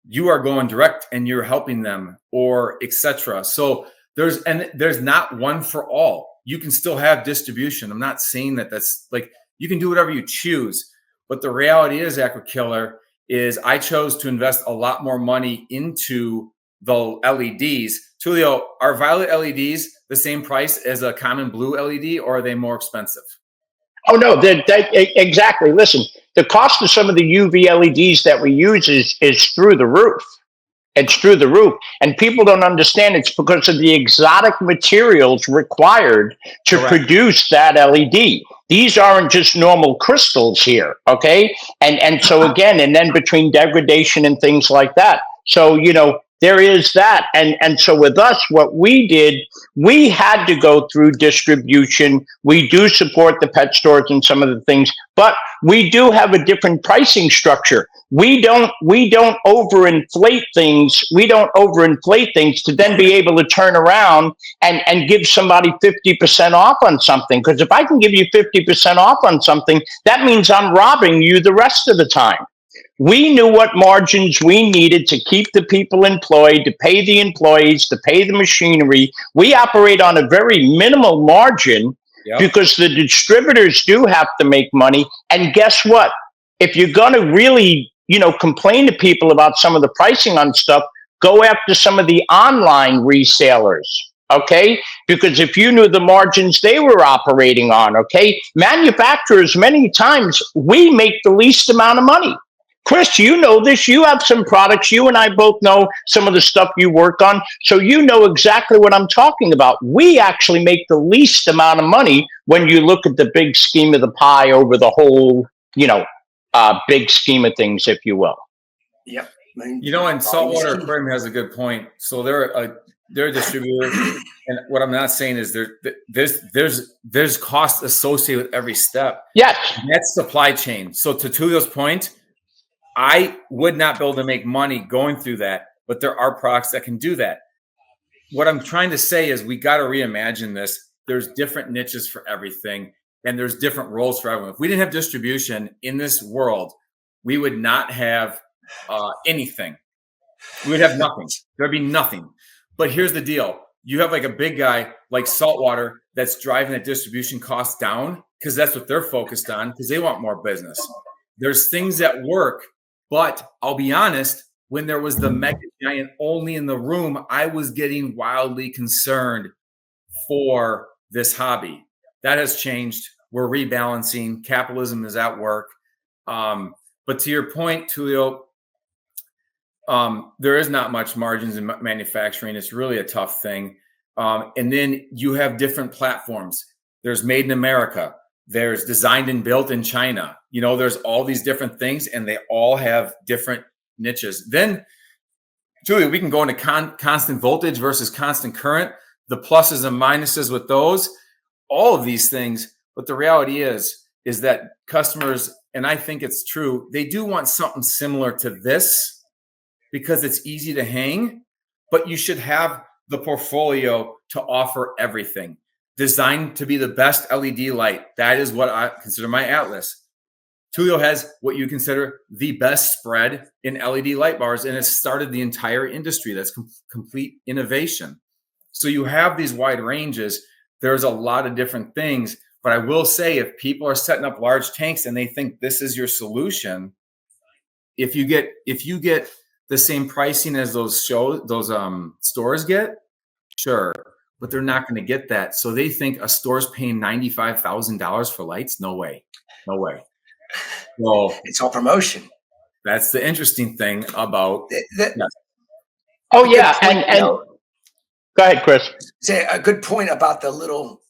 you are going direct and you're helping them, or etc. So there's not one for all. You can still have distribution. I'm not saying that's like, you can do whatever you choose, but the reality is, Aquaculture, is I chose to invest a lot more money into the LEDs. Tullio, are violet LEDs the same price as a common blue LED, or are they more expensive? Oh, no, exactly. Listen, the cost of some of the UV LEDs that we use is through the roof. It's through the roof. And people don't understand it's because of the exotic materials required to produce that LED. These aren't just normal crystals here, okay? And so again, and then between degradation and things like that. So, there is that. And so with us, what we did, we had to go through distribution. We do support the pet stores and some of the things, but we do have a different pricing structure. We don't overinflate things. We don't overinflate things to then be able to turn around and give somebody 50% off on something. Because if I can give you 50% off on something, that means I'm robbing you the rest of the time. We knew what margins we needed to keep the people employed, to pay the employees, to pay the machinery. We operate on a very minimal margin because the distributors do have to make money. And guess what? If you're going to really, complain to people about some of the pricing on stuff, go after some of the online resellers. Okay, because if you knew the margins they were operating on, okay, manufacturers, many times we make the least amount of money. Chris, you know this. You have some products. You and I both know some of the stuff you work on. So you know exactly what I'm talking about. We actually make the least amount of money when you look at the big scheme of the pie over the whole, big scheme of things, if you will. Yep. And Saltwater Aquarium has a good point. So they're a distributor. And what I'm not saying is there's cost associated with every step. Yes. That's supply chain. So to Tullio's point, I would not be able to make money going through that, but there are products that can do that. What I'm trying to say is we got to reimagine this. There's different niches for everything, and there's different roles for everyone. If we didn't have distribution in this world, we would not have anything. We would have nothing. There'd be nothing. But here's the deal. You have like a big guy like Saltwater that's driving that distribution cost down because that's what they're focused on because they want more business. There's things that work. But I'll be honest, when there was the mega giant only in the room, I was getting wildly concerned for this hobby. That has changed. We're rebalancing. Capitalism is at work. But to your point, Tullio, there is not much margins in manufacturing. It's really a tough thing. And then you have different platforms. There's Made in America. There's designed and built in China. There's all these different things, and they all have different niches. Then, Julia, we can go into constant voltage versus constant current, the pluses and minuses with those, all of these things. But the reality is that customers, and I think it's true, they do want something similar to this because it's easy to hang, but you should have the portfolio to offer everything. Designed to be the best LED light. That is what I consider my Atlas. Tullio has what you consider the best spread in LED light bars, and it's started the entire industry. That's complete innovation. So you have these wide ranges. There's a lot of different things, but I will say if people are setting up large tanks and they think this is your solution, if you get the same pricing as those stores get, sure. But they're not going to get that. So they think a store's paying $95,000 for lights. No way. Well, it's all promotion. That's the interesting thing about. Oh yeah, and go ahead, Chris. Say a good point about the little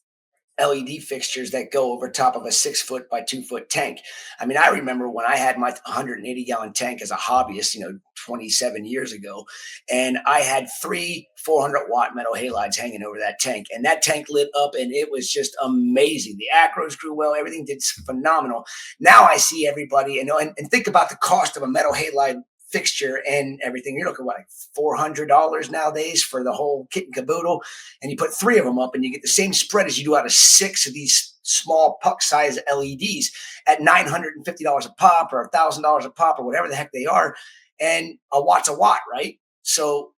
LED fixtures that go over top of a 6 foot by 2 foot tank. I mean, I remember when I had my 180 gallon tank as a hobbyist, 27 years ago. And I had 3 400-watt metal halides hanging over that tank. And that tank lit up, and it was just amazing. The acros grew well. Everything did phenomenal. Now I see everybody, and think about the cost of a metal halide fixture and everything. You're looking at like $400 nowadays for the whole kit and caboodle. And you put 3 of them up, and you get the same spread as you do out of 6 of these small puck size LEDs at $950 a pop or $1,000 a pop or whatever the heck they are. And a watt's a watt, right? So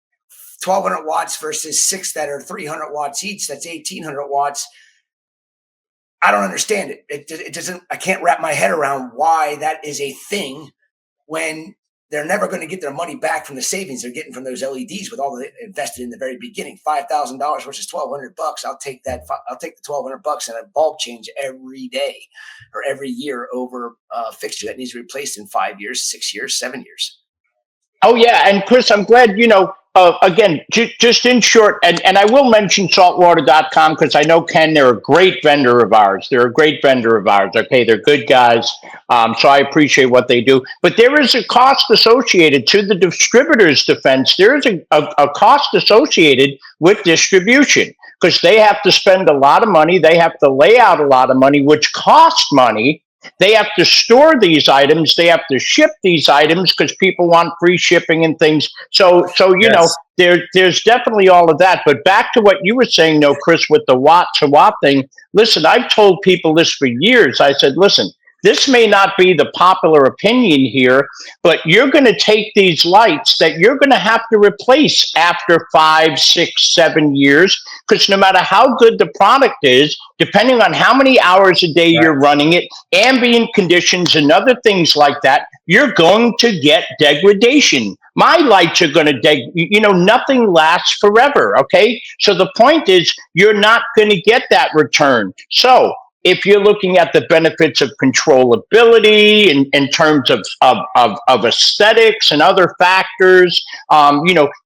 1,200 watts versus 6 that are 300 watts each, that's 1,800 watts. I don't understand it. It doesn't, I can't wrap my head around why that is a thing when they're never going to get their money back from the savings they're getting from those LEDs with all the invested in the very beginning. $5,000 versus $1,200. I'll take that. I'll take the $1,200 and a bulb change every day or every year over a fixture that needs to be replaced in 5 years, 6 years, 7 years. Oh, yeah. And Chris, I'm glad, again, just in short, and I will mention saltwater.com because I know, Ken, they're a great vendor of ours. Okay, they're good guys. So I appreciate what they do. But there is a cost associated to the distributor's defense. There is a cost associated with distribution because they have to spend a lot of money. They have to lay out a lot of money, which costs money. They have to store these items. They have to ship these items because people want free shipping and things. So yes. There's definitely all of that. But back to what you were saying, though, Chris, with the watt to watt thing. Listen, I've told people this for years. I said, listen, this may not be the popular opinion here, but you're going to take these lights that you're going to have to replace after 5, 6, 7 years, because no matter how good the product is, depending on how many hours a day you're running it, ambient conditions and other things like that, you're going to get degradation. My lights are going to, nothing lasts forever, okay? So the point is, you're not going to get that return. So if you're looking at the benefits of controllability in terms of aesthetics and other factors,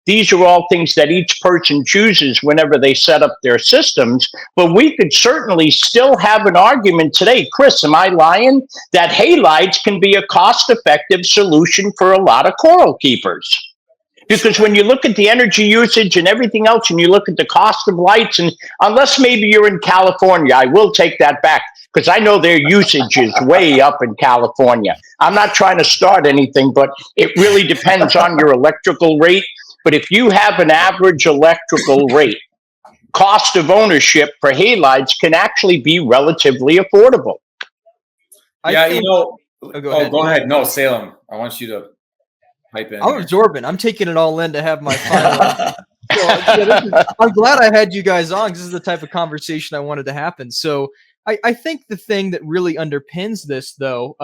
these are all things that each person chooses whenever they set up their systems. But we could certainly still have an argument today, Chris, am I lying? That halides can be a cost-effective solution for a lot of coral keepers. Because when you look at the energy usage and everything else, and you look at the cost of lights, and unless maybe you're in California, I will take that back because I know their usage is way up in California. I'm not trying to start anything, but it really depends on your electrical rate. But if you have an average electrical rate, cost of ownership for halides can actually be relatively affordable. Go ahead. No, Salem, I want you to pipe in. I'm absorbing. I'm taking it all in to have my final. I'm glad I had you guys on because this is the type of conversation I wanted to happen. So I think the thing that really underpins this, though,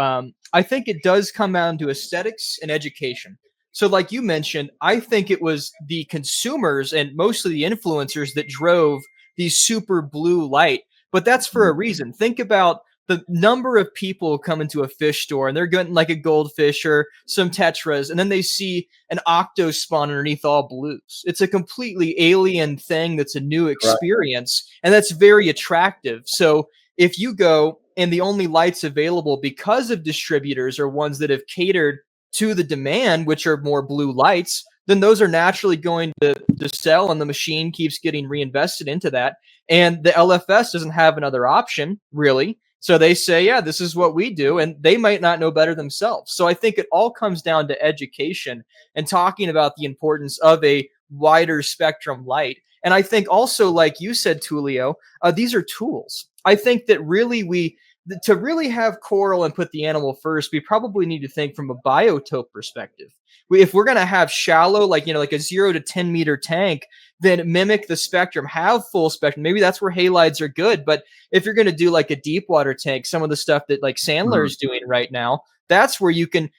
I think it does come down to aesthetics and education. So like you mentioned, I think it was the consumers and mostly the influencers that drove the super blue light. But that's for a reason. Think about the number of people come into a fish store and they're getting like a goldfish or some tetras, and then they see an octo spawn underneath all blues. It's a completely alien thing that's a new experience, and that's very attractive. So if you go and the only lights available because of distributors are ones that have catered to the demand, which are more blue lights, then those are naturally going to sell, and the machine keeps getting reinvested into that. And the LFS doesn't have another option, really. So they say, yeah, this is what we do, and they might not know better themselves. So I think it all comes down to education and talking about the importance of a wider spectrum light. And I think also, like you said, Tullio, these are tools. I think that really to really have coral and put the animal first, we probably need to think from a biotope perspective. If we're going to have shallow, like a 0 to 10 meter tank, then mimic the spectrum, have full spectrum. Maybe that's where halides are good. But if you're going to do like a deep water tank, some of the stuff that like Sandler is doing right now, that's where you could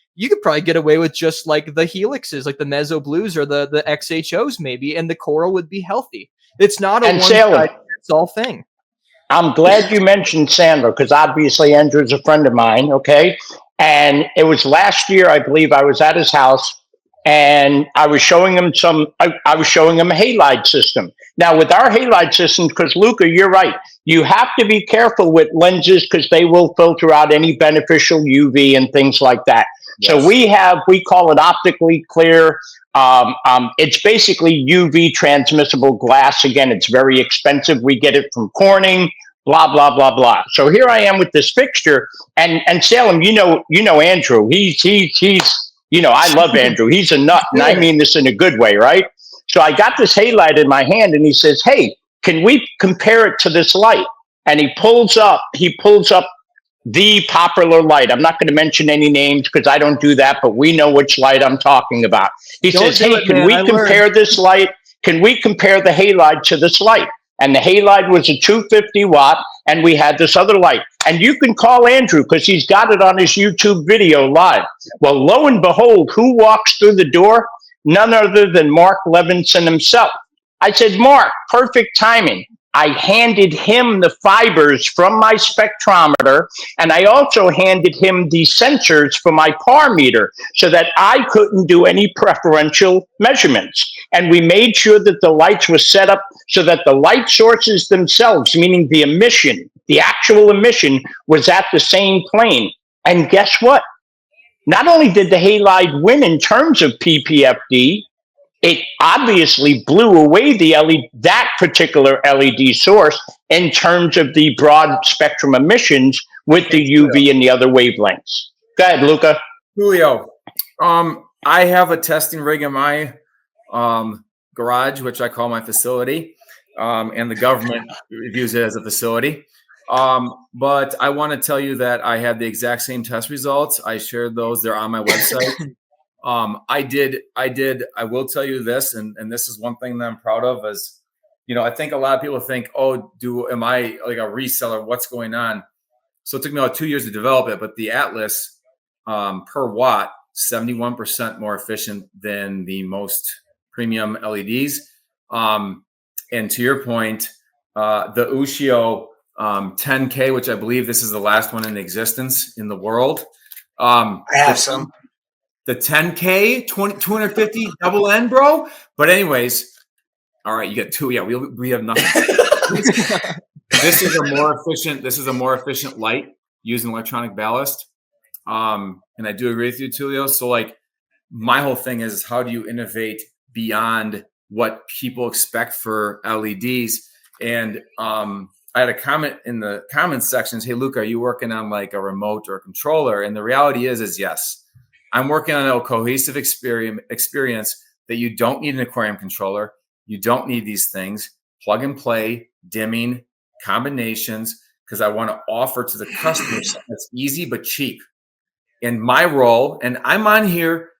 probably get away with just like the helixes, like the meso blues or the XHOs maybe, and the coral would be healthy. It's not a one-size-fits-all thing. I'm glad you mentioned Sandler because obviously Andrew's a friend of mine, okay? And it was last year, I believe, I was at his house, and I was showing him I was showing him a halide system. Now with our halide systems, because Luca, you're right, you have to be careful with lenses because they will filter out any beneficial UV and things like that. Yes. So we call it optically clear. It's basically UV transmissible glass. Again, it's very expensive. We get it from Corning, blah, blah, blah, blah. So here I am with this fixture, and Salem, you know Andrew, he's I love Andrew. He's a nut, and I mean this in a good way, right? So I got this halide in my hand, and he says, "Hey, can we compare it to this light?" And he pulls up the popular light. I'm not going to mention any names because I don't do that, but we know which light I'm talking about. He says, "Hey, can we compare this light? Can we compare the halide to this light?" And the halide was a 250 watt, and we had this other light. And you can call Andrew because he's got it on his YouTube video live. Well, lo and behold, who walks through the door? None other than Mark Levinson himself. I said, "Mark, perfect timing." I handed him the fibers from my spectrometer, and I also handed him the sensors for my PAR meter so that I couldn't do any preferential measurements. And we made sure that the lights were set up so that the light sources themselves, meaning the emission, the actual emission, was at the same plane. And guess what? Not only did the halide win in terms of PPFD, it obviously blew away that particular LED source in terms of the broad spectrum emissions with the UV and the other wavelengths. Go ahead, Luca. Tullio, I have a testing rig in my garage, which I call my facility, and the government views it as a facility. But I want to tell you that I had the exact same test results. I shared those. They're on my website. I will tell you this, and this is one thing that I'm proud of is, I think a lot of people think, oh, am I like a reseller? What's going on? So it took me about 2 years to develop it, but the Atlas per watt, 71% more efficient than the most premium LEDs. And to your point, the Ushio 10K, which I believe this is the last one in existence in the world. I have some. The 10K, 250 double N, bro. But anyways, all right, you get two. Yeah, we have nothing. This is a more efficient light using electronic ballast. And I do agree with you, Tullio. So like my whole thing is how do you innovate beyond what people expect for LEDs? And I had a comment in the comments sections. Hey, Luca, are you working on like a remote or a controller? And the reality is yes. I'm working on a cohesive experience that you don't need an aquarium controller. You don't need these things. Plug and play, dimming, combinations, because I want to offer to the customer something that's easy but cheap. In my role, and I'm on here,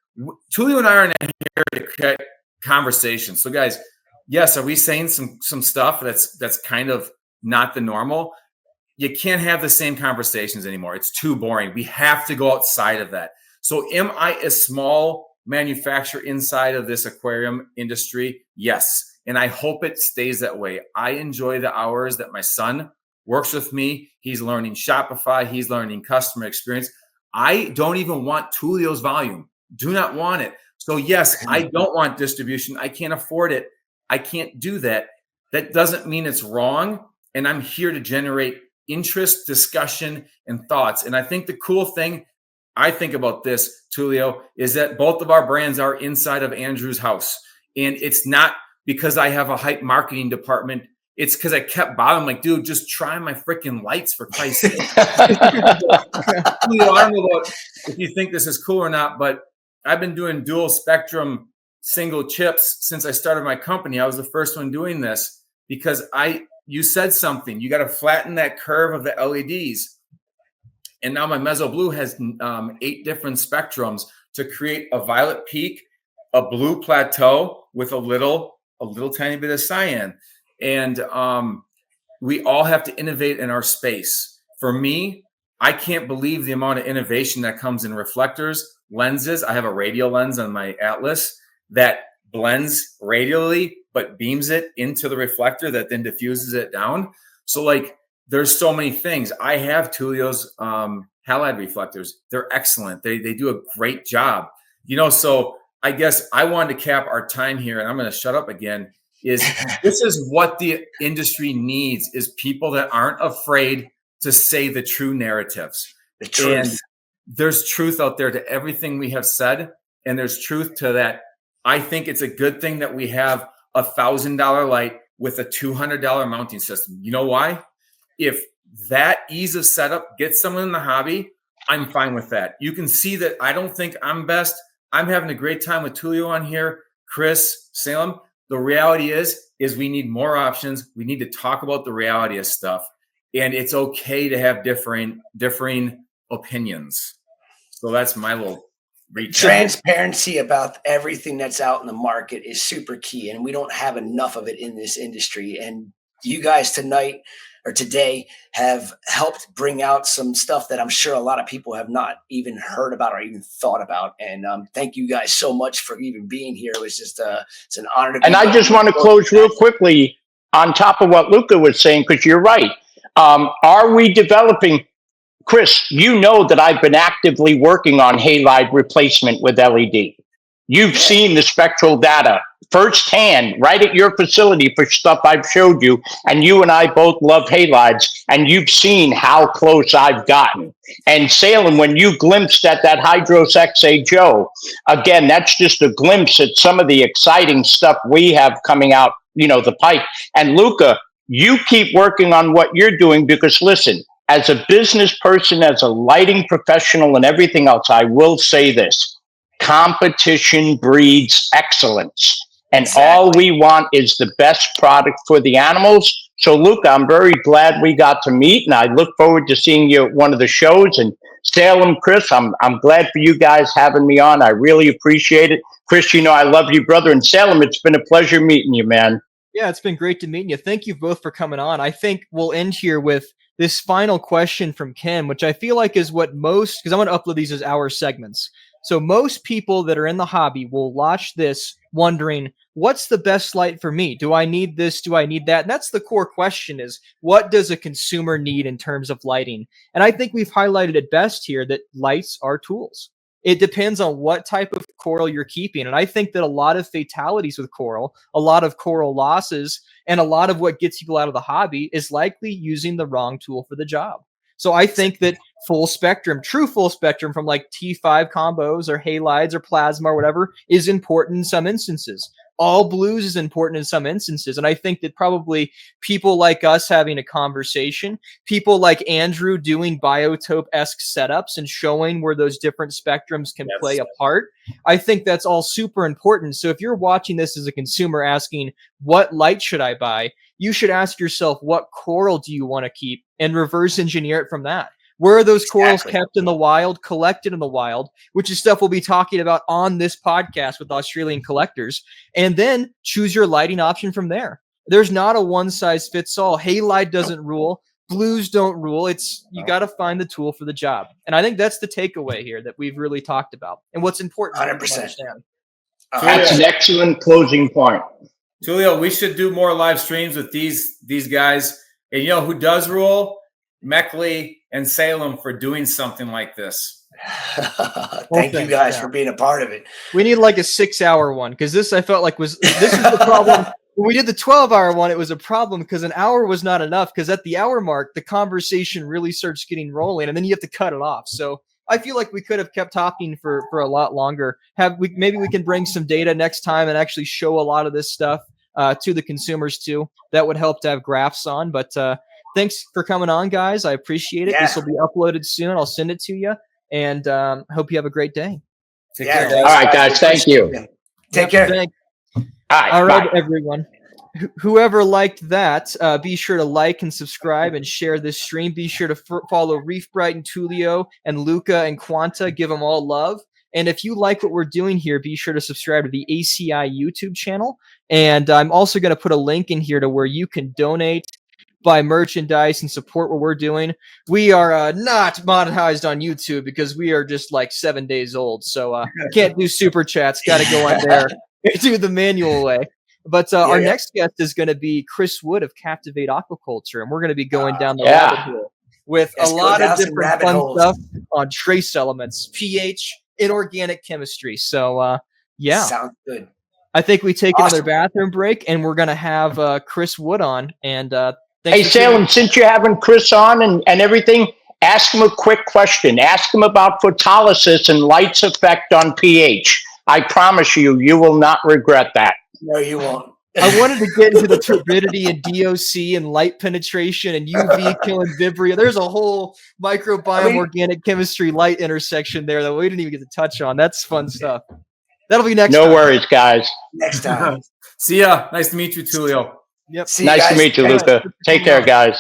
Tullio and I are here to create conversations. So guys, yes, are we saying some stuff that's kind of not the normal? You can't have the same conversations anymore. It's too boring. We have to go outside of that. So am I a small manufacturer inside of this aquarium industry? Yes. And I hope it stays that way. I enjoy the hours that my son works with me. He's learning Shopify. He's learning customer experience. I don't even want Tullio's volume. Do not want it. So yes, I don't want distribution. I can't afford it. I can't do that. That doesn't mean it's wrong. And I'm here to generate interest, discussion, and thoughts. And I think the cool thing I think about this, Tullio, is that both of our brands are inside of Andrew's house. And it's not because I have a hype marketing department. It's because I kept bothering, like, dude, just try my freaking lights for Christ's sake. Tullio, I don't know if you think this is cool or not, but I've been doing dual spectrum single chips since I started my company. I was the first one doing this because you said something. You got to flatten that curve of the LEDs. And now my Mezzo Blue has 8 different spectrums to create a violet peak, a blue plateau with a little tiny bit of cyan. And we all have to innovate in our space. For me, I can't believe the amount of innovation that comes in reflectors, lenses. I have a radial lens on my Atlas that blends radially, but beams it into the reflector that then diffuses it down. So like, there's so many things. I have Tullio's halide reflectors. They're excellent. They do a great job. So I guess I wanted to cap our time here, and I'm going to shut up again, is this is what the industry needs, is people that aren't afraid to say the true narratives. The truth. And there's truth out there to everything we have said, and there's truth to that. I think it's a good thing that we have $1,000 light with a $200 mounting system. You know why? If that ease of setup gets someone in the hobby, I'm fine with that. You can see that I don't think I'm best. I'm having a great time with Tullio on here, Chris, Salem. The reality is we need more options. We need to talk about the reality of stuff. And it's okay to have differing opinions. So that's my little reach. Transparency about everything that's out in the market is super key. And we don't have enough of it in this industry. And you guys today have helped bring out some stuff that I'm sure a lot of people have not even heard about or even thought about. And thank you guys so much for even being here. It was just it's an honor to be here. And I just want to close real quickly on top of what Luca was saying, because you're right. Are we developing, Chris, you know that I've been actively working on halide replacement with LED. You've seen the spectral data firsthand right at your facility for stuff I've showed you. And you and I both love halides, and you've seen how close I've gotten. And Salem, when you glimpsed at that Hydros XA Joe, again, that's just a glimpse at some of the exciting stuff we have coming out, the pipe. And Luca, you keep working on what you're doing, because listen, as a business person, as a lighting professional and everything else, I will say this: competition breeds excellence. And all we want is the best product for the animals. So, Luca, I'm very glad we got to meet, and I look forward to seeing you at one of the shows. And Salem, Chris, I'm glad for you guys having me on. I really appreciate it. Chris, I love you, brother. And Salem, it's been a pleasure meeting you, man. Yeah, it's been great to meet you. Thank you both for coming on. I think we'll end here with this final question from Ken, which I feel like is what most, because I'm going to upload these as hour segments. So most people that are in the hobby will watch this wondering, what's the best light for me? Do I need this? Do I need that? And that's the core question, is what does a consumer need in terms of lighting? And I think we've highlighted it best here that lights are tools. It depends on what type of coral you're keeping. And I think that a lot of fatalities with coral, a lot of coral losses, and a lot of what gets people out of the hobby is likely using the wrong tool for the job. So I think that full spectrum, true full spectrum from like T5 combos or halides or plasma or whatever is important in some instances. All blues is important in some instances. And I think that probably people like us having a conversation, people like Andrew doing biotope-esque setups and showing where those different spectrums can play a part, I think that's all super important. So if you're watching this as a consumer asking, what light should I buy? You should ask yourself, what coral do you want to keep, and reverse engineer it from that. Where are those corals kept in the wild, collected in the wild, which is stuff we'll be talking about on this podcast with Australian collectors, and then choose your lighting option from there. There's not a one size fits all. Halide doesn't rule. Blues don't rule. It's, you got to find the tool for the job. And I think that's the takeaway here that we've really talked about and what's important. 100%. That's an excellent closing point. Tullio, we should do more live streams with these guys. And you know who does rule? Meckley and Salem for doing something like this. Thank you guys for being a part of it. We need like a 6-hour one, because this I felt like this is the problem. When we did the 12-hour one, it was a problem because an hour was not enough, because at the hour mark, the conversation really starts getting rolling and then you have to cut it off. So I feel like we could have kept talking for a lot longer. Maybe we can bring some data next time and actually show a lot of this stuff to the consumers too. That would help to have graphs on. But thanks for coming on, guys. I appreciate it. Yeah. This will be uploaded soon. I'll send it to you. And hope you have a great day. Take care. All right, guys. Thank you. Take care. All right, everyone. Whoever liked that, be sure to like and subscribe and share this stream. Be sure to follow Reef Bright and Tullio and Luca and Quanta. Give them all love. And if you like what we're doing here, be sure to subscribe to the ACI YouTube channel. And I'm also going to put a link in here to where you can donate, buy merchandise, and support what we're doing. We are not monetized on YouTube because we are just like 7 days old. So can't do super chats. Got to go on there and do the manual way. But our next guest is going to be Chris Wood of Captivate Aquaculture. And we're going to be going down the rabbit hole with a lot of different fun stuff on trace elements, pH, inorganic chemistry. So Yeah. Sounds good. I think we take Awesome. another bathroom break, and we're gonna have Chris Wood on. And hey, Salem, since you're having Chris on and everything, ask him a quick question. Ask him about photolysis and light's effect on pH. I promise you, you will not regret that. No, you won't. I wanted to get into the turbidity and DOC and light penetration and UV killing Vibrio. There's a whole microbiome, organic chemistry, light intersection there that we didn't even get to touch on. That's fun stuff. That'll be next time. No worries, guys. Next time. See ya. Nice to meet you, Tullio. Yep. See nice guys. to meet you, Luca. Take care, guys.